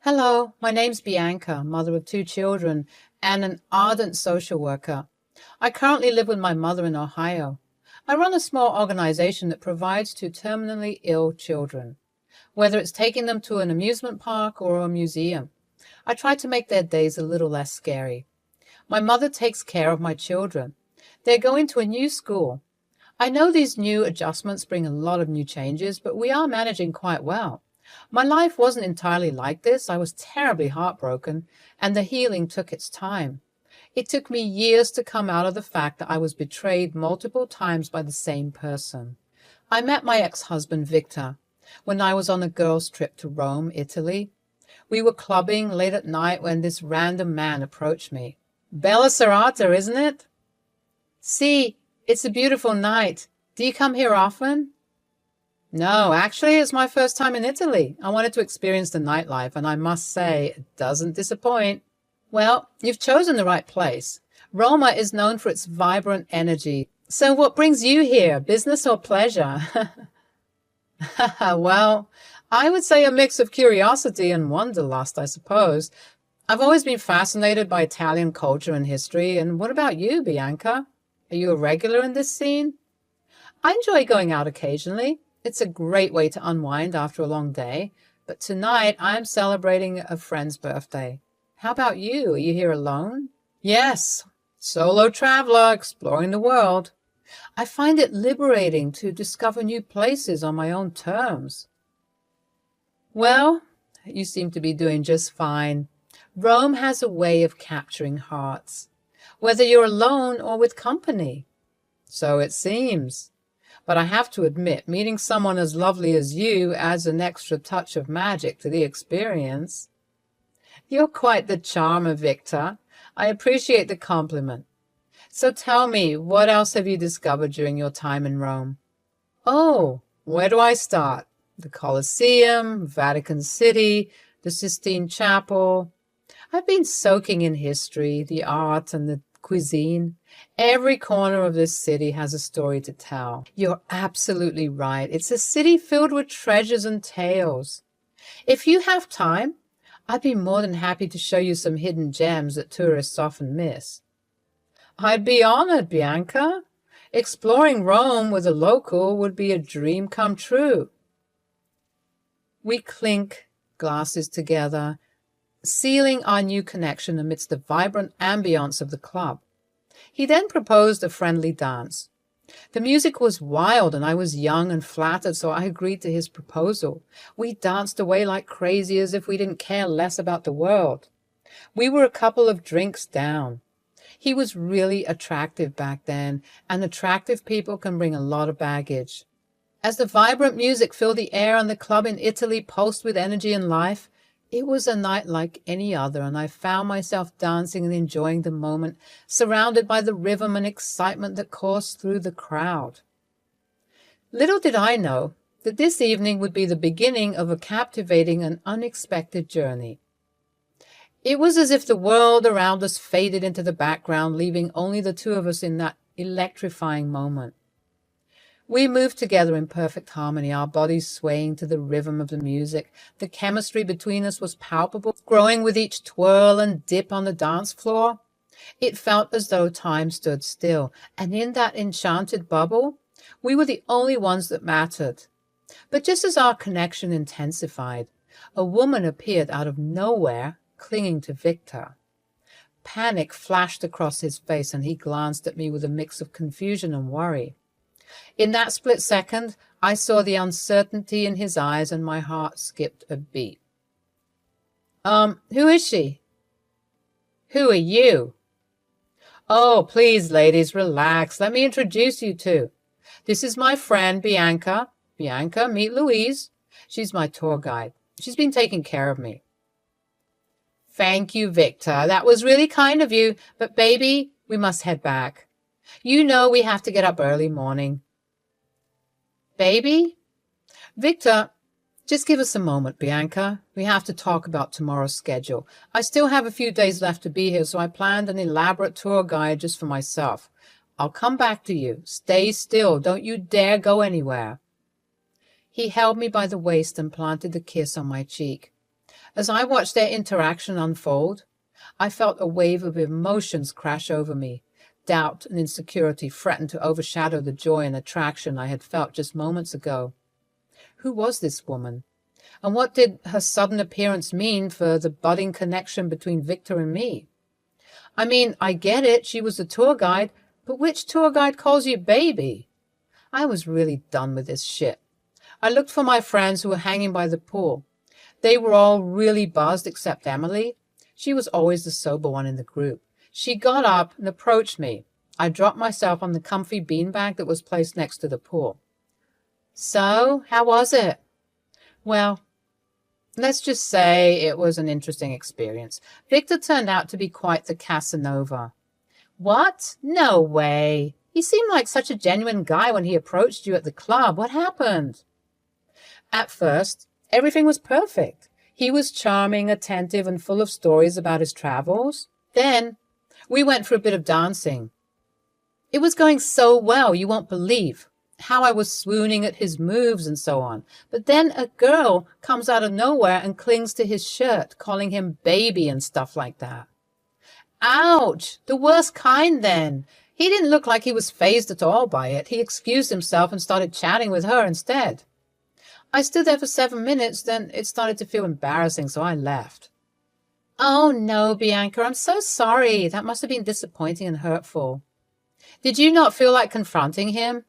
Hello, my name's Bianca, mother of two children and an ardent social worker. I currently live with my mother in Ohio. I run a small organization that provides to terminally ill children, whether it's taking them to an amusement park or a museum. I try to make their days a little less scary. My mother takes care of my children. They're going to a new school. I know these new adjustments bring a lot of new changes, but we are managing quite well. My life wasn't entirely like this. I was terribly heartbroken, and the healing took its time. It took me years to come out of the fact that I was betrayed multiple times by the same person. I met my ex-husband, Victor, when I was on a girls' trip to Rome, Italy. We were clubbing late at night when this random man approached me. Bella Serrata, isn't it? See, it's a beautiful night. Do you come here often? No, actually, it's my first time in Italy. I wanted to experience the nightlife, and I must say, it doesn't disappoint. Well, you've chosen the right place. Roma is known for its vibrant energy. So what brings you here, business or pleasure? Well, I would say a mix of curiosity and wanderlust, I suppose. I've always been fascinated by Italian culture and history. And what about you, Bianca? Are you a regular in this scene? I enjoy going out occasionally. It's a great way to unwind after a long day, but tonight I'm celebrating a friend's birthday. How about you? Are you here alone? Yes, solo traveler exploring the world. I find it liberating to discover new places on my own terms. Well, you seem to be doing just fine. Rome has a way of capturing hearts, whether you're alone or with company. So it seems. But I have to admit, meeting someone as lovely as you adds an extra touch of magic to the experience. You're quite the charmer, Victor. I appreciate the compliment. So tell me, what else have you discovered during your time in Rome? Oh, where do I start? The Colosseum, Vatican City, the Sistine Chapel. I've been soaking in history, the art, and the cuisine. Every corner of this city has a story to tell. You're absolutely right. It's a city filled with treasures and tales. If you have time, I'd be more than happy to show you some hidden gems that tourists often miss. I'd be honored, Bianca. Exploring Rome with a local would be a dream come true. We clink glasses together, sealing our new connection amidst the vibrant ambience of the club. He then proposed a friendly dance. The music was wild, and I was young and flattered, so I agreed to his proposal. We danced away like crazy, as if we didn't care less about the world. We were a couple of drinks down. He was really attractive back then, and attractive people can bring a lot of baggage. As the vibrant music filled the air and the club in Italy pulsed with energy and life, it was a night like any other, and I found myself dancing and enjoying the moment, surrounded by the rhythm and excitement that coursed through the crowd. Little did I know that this evening would be the beginning of a captivating and unexpected journey. It was as if the world around us faded into the background, leaving only the two of us in that electrifying moment. We moved together in perfect harmony, our bodies swaying to the rhythm of the music. The chemistry between us was palpable, growing with each twirl and dip on the dance floor. It felt as though time stood still, and in that enchanted bubble, we were the only ones that mattered. But just as our connection intensified, a woman appeared out of nowhere, clinging to Victor. Panic flashed across his face, and he glanced at me with a mix of confusion and worry. In that split second, I saw the uncertainty in his eyes, and my heart skipped a beat. Who is she? Who are you? Oh, please, ladies, relax. Let me introduce you to. This is my friend, Bianca. Bianca, meet Louise. She's my tour guide. She's been taking care of me. Thank you, Victor. That was really kind of you. But, baby, we must head back. You know we have to get up early morning. Baby? Victor, just give us a moment, Bianca. We have to talk about tomorrow's schedule. I still have a few days left to be here, so I planned an elaborate tour guide just for myself. I'll come back to you. Stay still. Don't you dare go anywhere. He held me by the waist and planted a kiss on my cheek. As I watched their interaction unfold, I felt a wave of emotions crash over me. Doubt and insecurity threatened to overshadow the joy and attraction I had felt just moments ago. Who was this woman? And what did her sudden appearance mean for the budding connection between Victor and me? I mean, I get it, she was the tour guide, but which tour guide calls you baby? I was really done with this shit. I looked for my friends who were hanging by the pool. They were all really buzzed except Emily. She was always the sober one in the group. She got up and approached me. I dropped myself on the comfy beanbag that was placed next to the pool. So, how was it? Well, let's just say it was an interesting experience. Victor turned out to be quite the Casanova. What? No way. He seemed like such a genuine guy when he approached you at the club. What happened? At first, everything was perfect. He was charming, attentive, and full of stories about his travels. Then, we went for a bit of dancing. It was going so well, you won't believe how I was swooning at his moves and so on. But then a girl comes out of nowhere and clings to his shirt, calling him baby and stuff like that. Ouch! The worst kind then. He didn't look like he was fazed at all by it. He excused himself and started chatting with her instead. I stood there for 7 minutes, then it started to feel embarrassing, so I left. Oh no, Bianca, I'm so sorry. That must have been disappointing and hurtful. Did you not feel like confronting him?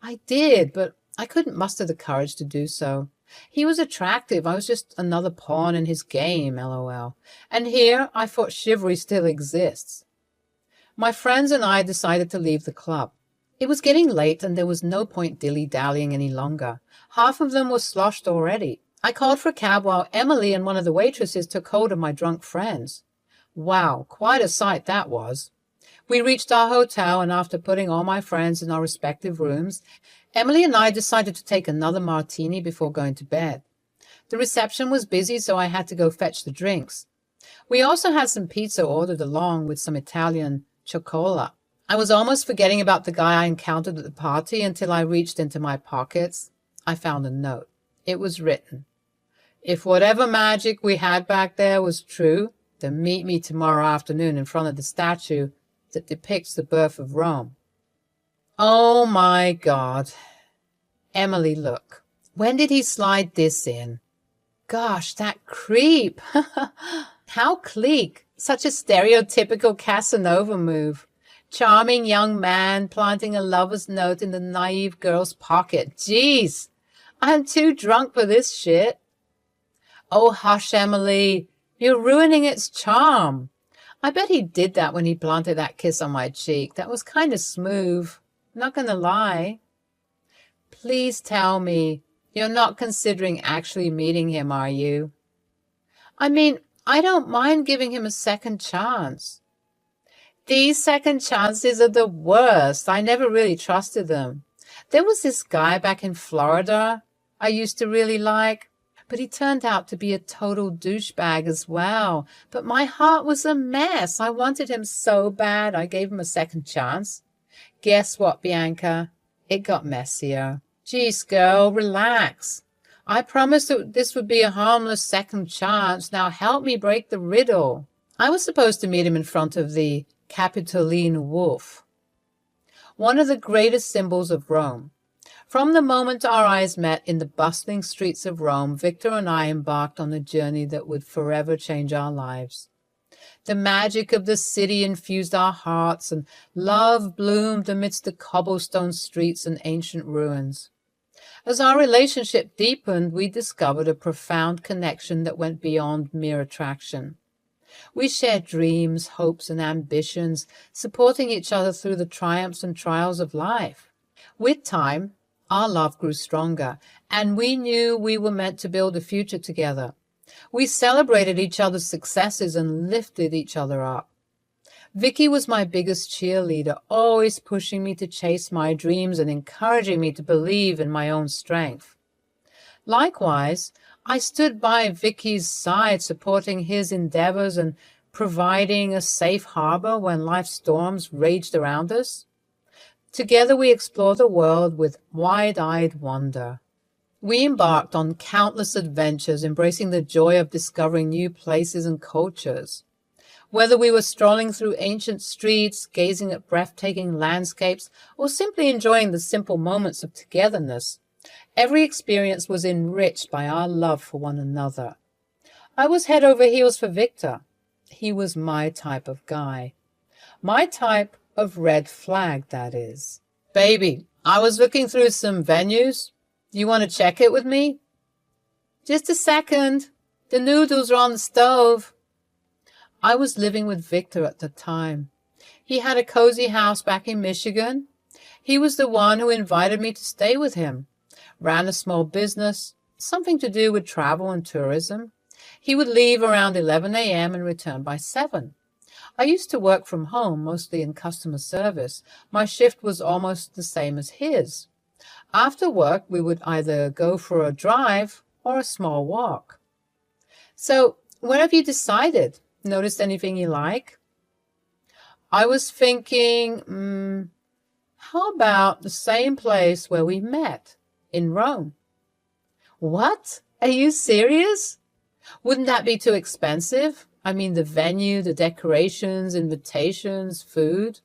I did, but I couldn't muster the courage to do so. He was attractive. I was just another pawn in his game, LOL. And here I thought chivalry still exists. My friends and I decided to leave the club. It was getting late and there was no point dilly-dallying any longer. Half of them were sloshed already. I called for a cab while Emily and one of the waitresses took hold of my drunk friends. Wow, quite a sight that was. We reached our hotel, and after putting all my friends in our respective rooms, Emily and I decided to take another martini before going to bed. The reception was busy, so I had to go fetch the drinks. We also had some pizza ordered along with some Italian cioccola. I was almost forgetting about the guy I encountered at the party until I reached into my pockets. I found a note. It was written, "If whatever magic we had back there was true, then meet me tomorrow afternoon in front of the statue that depicts the birth of Rome." Oh my God. Emily, look. When did he slide this in? Gosh, that creep. How clique. Such a stereotypical Casanova move. Charming young man planting a lover's note in the naive girl's pocket. Jeez, I'm too drunk for this shit. Oh, hush, Emily. You're ruining its charm. I bet he did that when he planted that kiss on my cheek. That was kind of smooth. Not gonna lie. Please tell me you're not considering actually meeting him, are you? I mean, I don't mind giving him a second chance. These second chances are the worst. I never really trusted them. There was this guy back in Florida I used to really like, but he turned out to be a total douchebag as well. But my heart was a mess. I wanted him so bad, I gave him a second chance. Guess what, Bianca? It got messier. Jeez, girl, relax. I promised that this would be a harmless second chance. Now help me break the riddle. I was supposed to meet him in front of the Capitoline Wolf, one of the greatest symbols of Rome. From the moment our eyes met in the bustling streets of Rome, Victor and I embarked on a journey that would forever change our lives. The magic of the city infused our hearts, and love bloomed amidst the cobblestone streets and ancient ruins. As our relationship deepened, we discovered a profound connection that went beyond mere attraction. We shared dreams, hopes, and ambitions, supporting each other through the triumphs and trials of life. With time, our love grew stronger, and we knew we were meant to build a future together. We celebrated each other's successes and lifted each other up. Vicky was my biggest cheerleader, always pushing me to chase my dreams and encouraging me to believe in my own strength. Likewise, I stood by Vicky's side, supporting his endeavors and providing a safe harbor when life's storms raged around us. Together we explored the world with wide-eyed wonder. We embarked on countless adventures, embracing the joy of discovering new places and cultures. Whether we were strolling through ancient streets, gazing at breathtaking landscapes, or simply enjoying the simple moments of togetherness, every experience was enriched by our love for one another. I was head over heels for Victor. He was my type of guy. My type of red flag, that is. Baby, I was looking through some venues. You want to check it with me? Just a second. The noodles are on the stove. I was living with Victor at the time. He had a cozy house back in Michigan. He was the one who invited me to stay with him. Ran a small business, something to do with travel and tourism. He would leave around 11 a.m. and return by 7. I used to work from home, mostly in customer service. My shift was almost the same as his. After work, we would either go for a drive or a small walk. So, what have you decided? Noticed anything you like? I was thinking, how about the same place where we met, in Rome? What? Are you serious? Wouldn't that be too expensive? I mean, the venue, the decorations, invitations, food.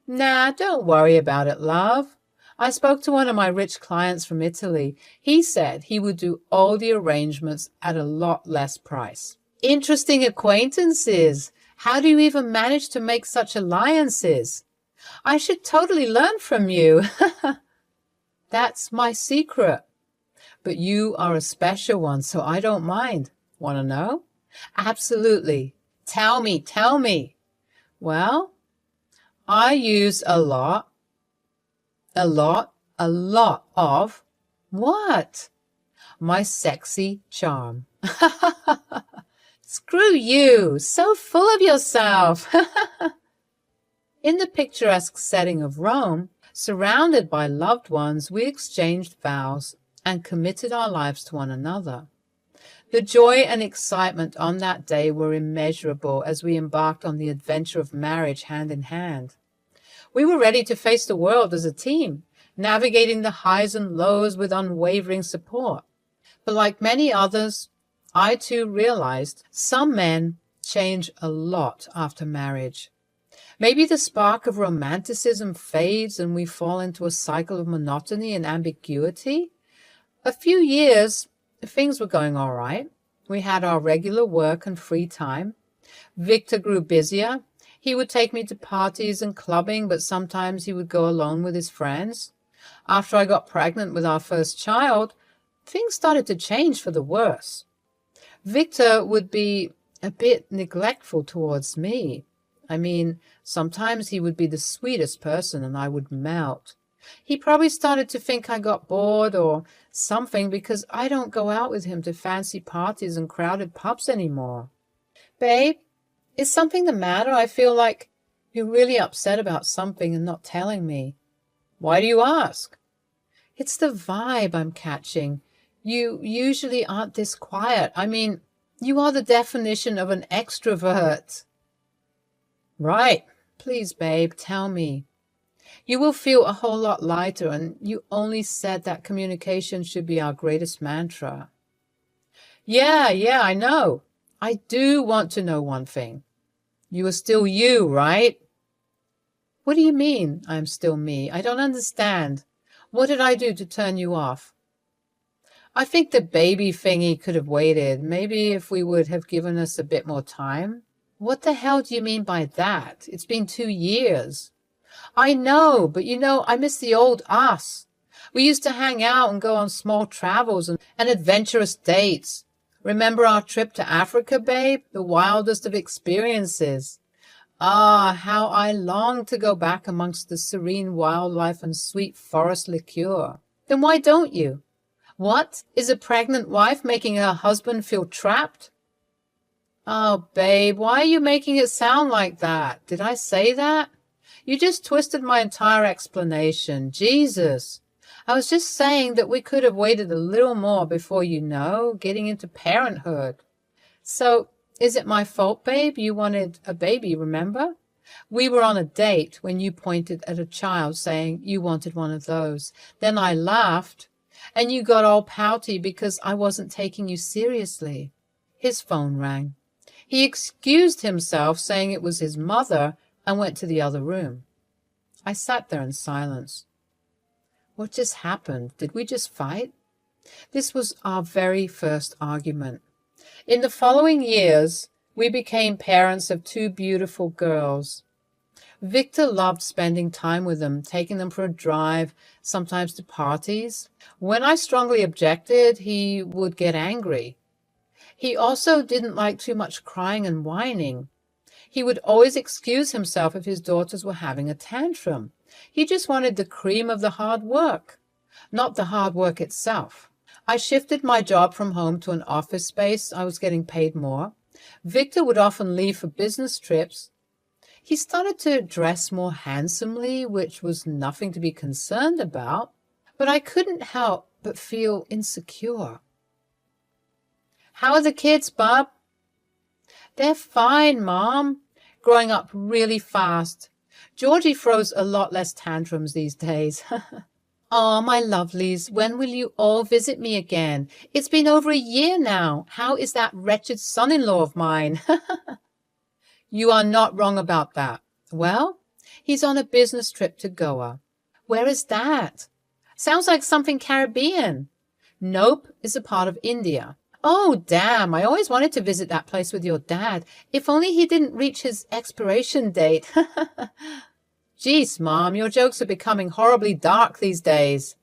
Nah, don't worry about it, love. I spoke to one of my rich clients from Italy. He said he would do all the arrangements at a lot less price. Interesting acquaintances. How do you even manage to make such alliances? I should totally learn from you. That's my secret. But you are a special one, so I don't mind. Want to know? Absolutely. Tell me. Well, I use a lot of what? My sexy charm. Screw you, so full of yourself. In the picturesque setting of Rome, surrounded by loved ones, we exchanged vows and committed our lives to one another. The joy and excitement on that day were immeasurable as we embarked on the adventure of marriage hand in hand. We were ready to face the world as a team, navigating the highs and lows with unwavering support. But like many others, I too realized some men change a lot after marriage. Maybe the spark of romanticism fades and we fall into a cycle of monotony and ambiguity. A few years, things were going all right. We had our regular work and free time. Victor grew busier. He would take me to parties and clubbing, but sometimes he would go alone with his friends. After I got pregnant with our first child, things started to change for the worse. Victor would be a bit neglectful towards me. I mean, sometimes he would be the sweetest person and I would melt. He probably started to think I got bored or something because I don't go out with him to fancy parties and crowded pubs anymore. Babe, is something the matter? I feel like you're really upset about something and not telling me. Why do you ask? It's the vibe I'm catching. You usually aren't this quiet. I mean, you are the definition of an extrovert. Right. Please, babe, tell me. You will feel a whole lot lighter, and you only said that communication should be our greatest mantra. Yeah, I know. I do want to know one thing. You are still you, right? What do you mean, I'm still me? I don't understand. What did I do to turn you off? I think the baby thingy could have waited. Maybe if we would have given us a bit more time. What the hell do you mean by that? It's been 2 years. I know, but I miss the old us. We used to hang out and go on small travels and adventurous dates. Remember our trip to Africa, babe? The wildest of experiences. Ah, how I long to go back amongst the serene wildlife and sweet forest liqueur. Then why don't you? What? Is a pregnant wife making her husband feel trapped? Oh, babe, why are you making it sound like that? Did I say that? You just twisted my entire explanation. Jesus. I was just saying that we could have waited a little more before, getting into parenthood. So, is it my fault, babe? You wanted a baby, remember? We were on a date when you pointed at a child saying you wanted one of those. Then I laughed. And you got all pouty because I wasn't taking you seriously. His phone rang. He excused himself, saying it was his mother, and went to the other room. I sat there in silence. What just happened? Did we just fight? This was our very first argument. In the following years, we became parents of two beautiful girls. Victor loved spending time with them, taking them for a drive, sometimes to parties. When I strongly objected, he would get angry. He also didn't like too much crying and whining. He would always excuse himself if his daughters were having a tantrum. He just wanted the cream of the hard work, not the hard work itself. I shifted my job from home to an office space. I was getting paid more. Victor would often leave for business trips. He started to dress more handsomely, which was nothing to be concerned about, but I couldn't help but feel insecure. How are the kids, Bub? They're fine, Mom. Growing up really fast. Georgie throws a lot less tantrums these days. Oh, my lovelies, when will you all visit me again? It's been over a year now. How is that wretched son-in-law of mine? You are not wrong about that. Well, he's on a business trip to Goa. Where is that? Sounds like something Caribbean. Nope, it's a part of India. Oh, damn, I always wanted to visit that place with your dad. If only he didn't reach his expiration date. Jeez, Mom, your jokes are becoming horribly dark these days.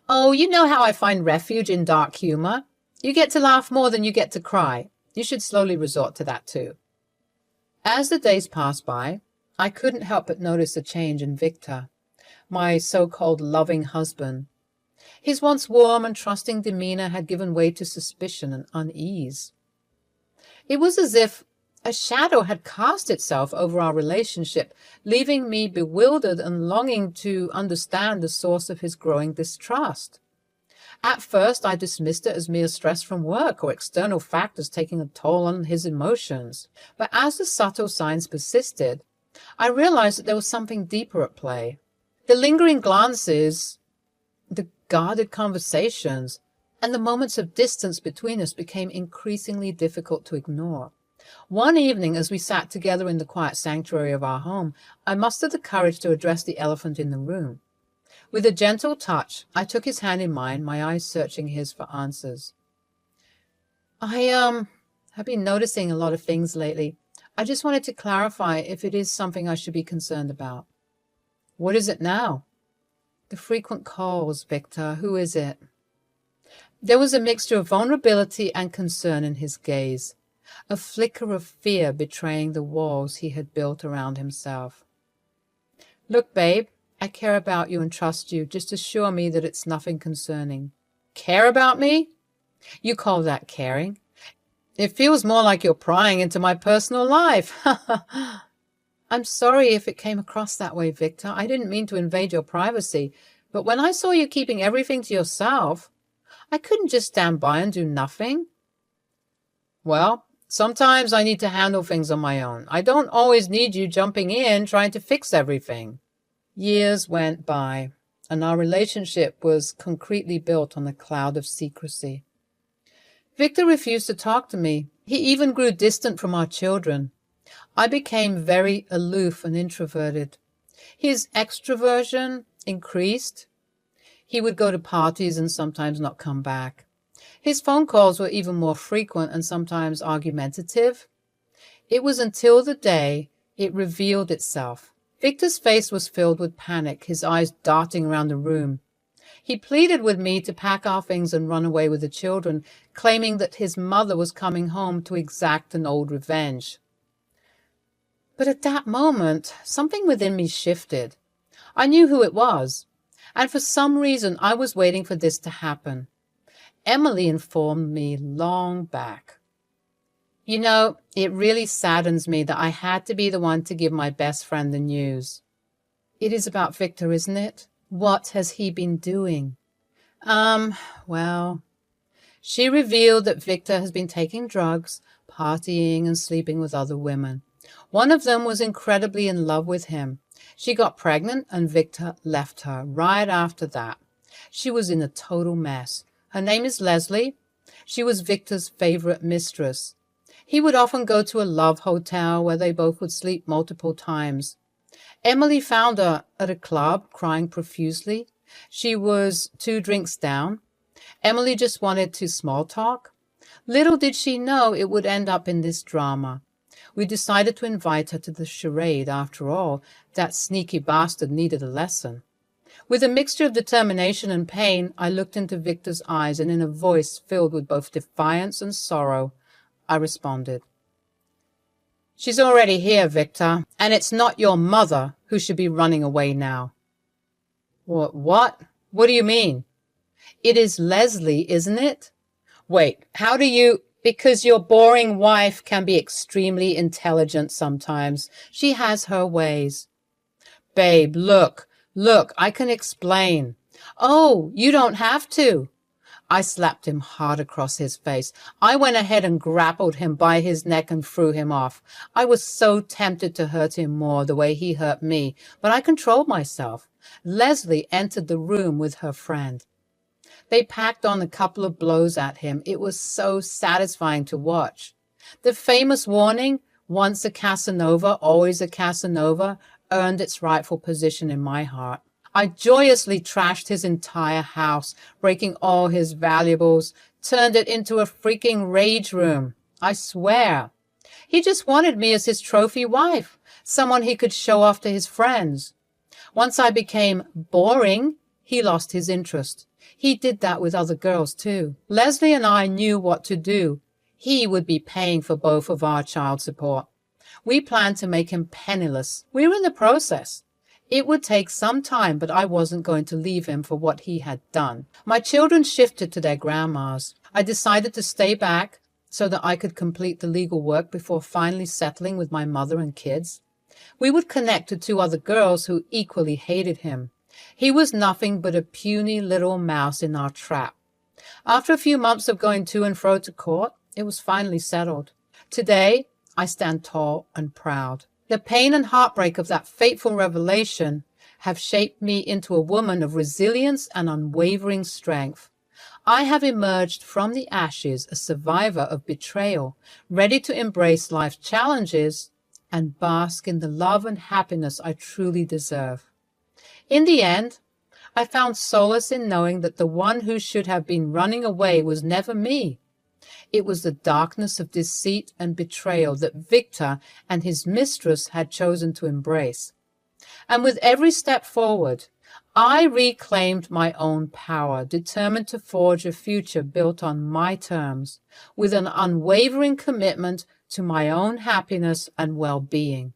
Oh, you know how I find refuge in dark humor. You get to laugh more than you get to cry. You should slowly resort to that too. As the days passed by, I couldn't help but notice a change in Victor, my so-called loving husband. His once warm and trusting demeanor had given way to suspicion and unease. It was as if a shadow had cast itself over our relationship, leaving me bewildered and longing to understand the source of his growing distrust. At first, I dismissed it as mere stress from work or external factors taking a toll on his emotions. But as the subtle signs persisted, I realized that there was something deeper at play. The lingering glances, the guarded conversations, and the moments of distance between us became increasingly difficult to ignore. One evening, as we sat together in the quiet sanctuary of our home, I mustered the courage to address the elephant in the room. With a gentle touch, I took his hand in mine, my eyes searching his for answers. I have been noticing a lot of things lately. I just wanted to clarify if it is something I should be concerned about. What is it now? The frequent calls, Victor. Who is it? There was a mixture of vulnerability and concern in his gaze, a flicker of fear betraying the walls he had built around himself. Look, babe, I care about you and trust you. Just assure me that it's nothing concerning. Care about me? You call that caring? It feels more like you're prying into my personal life. I'm sorry if it came across that way, Victor. I didn't mean to invade your privacy, but when I saw you keeping everything to yourself, I couldn't just stand by and do nothing. Well, sometimes I need to handle things on my own. I don't always need you jumping in trying to fix everything. Years went by, and our relationship was concretely built on a cloud of secrecy. Victor refused to talk to me. He even grew distant from our children. I became very aloof and introverted. His extroversion increased. He would go to parties and sometimes not come back. His phone calls were even more frequent and sometimes argumentative. It was until the day it revealed itself. Victor's face was filled with panic, his eyes darting around the room. He pleaded with me to pack our things and run away with the children, claiming that his mother was coming home to exact an old revenge. But at that moment, something within me shifted. I knew who it was, and for some reason I was waiting for this to happen. Emily informed me long back. You know, it really saddens me that I had to be the one to give my best friend the news. It is about Victor, isn't it? What has he been doing? Well, she revealed that Victor has been taking drugs, partying, and sleeping with other women. One of them was incredibly in love with him. She got pregnant, and Victor left her right after that. She was in a total mess. Her name is Leslie. She was Victor's favorite mistress. He would often go to a love hotel where they both would sleep multiple times. Emily found her at a club, crying profusely. She was 2 drinks down. Emily just wanted to small talk. Little did she know it would end up in this drama. We decided to invite her to the charade. After all, that sneaky bastard needed a lesson. With a mixture of determination and pain, I looked into Victor's eyes, and in a voice filled with both defiance and sorrow, I responded, "She's already here, Victor, and it's not your mother who should be running away now." What? What do you mean? It is Leslie, isn't it? Wait, how do you... Because your boring wife can be extremely intelligent sometimes. She has her ways. Babe, look, I can explain. Oh, you don't have to. I slapped him hard across his face. I went ahead and grappled him by his neck and threw him off. I was so tempted to hurt him more the way he hurt me, but I controlled myself. Leslie entered the room with her friend. They packed on a couple of blows at him. It was so satisfying to watch. The famous warning, "Once a Casanova, always a Casanova," earned its rightful position in my heart. I joyously trashed his entire house, breaking all his valuables, turned it into a freaking rage room. I swear. He just wanted me as his trophy wife, someone he could show off to his friends. Once I became boring, he lost his interest. He did that with other girls too. Leslie and I knew what to do. He would be paying for both of our child support. We planned to make him penniless. We were in the process. It would take some time, but I wasn't going to leave him for what he had done. My children shifted to their grandmas. I decided to stay back so that I could complete the legal work before finally settling with my mother and kids. We would connect to 2 other girls who equally hated him. He was nothing but a puny little mouse in our trap. After a few months of going to and fro to court, it was finally settled. Today, I stand tall and proud. The pain and heartbreak of that fateful revelation have shaped me into a woman of resilience and unwavering strength. I have emerged from the ashes a survivor of betrayal, ready to embrace life's challenges and bask in the love and happiness I truly deserve. In the end, I found solace in knowing that the one who should have been running away was never me. It was the darkness of deceit and betrayal that Victor and his mistress had chosen to embrace. And with every step forward, I reclaimed my own power, determined to forge a future built on my terms, with an unwavering commitment to my own happiness and well-being.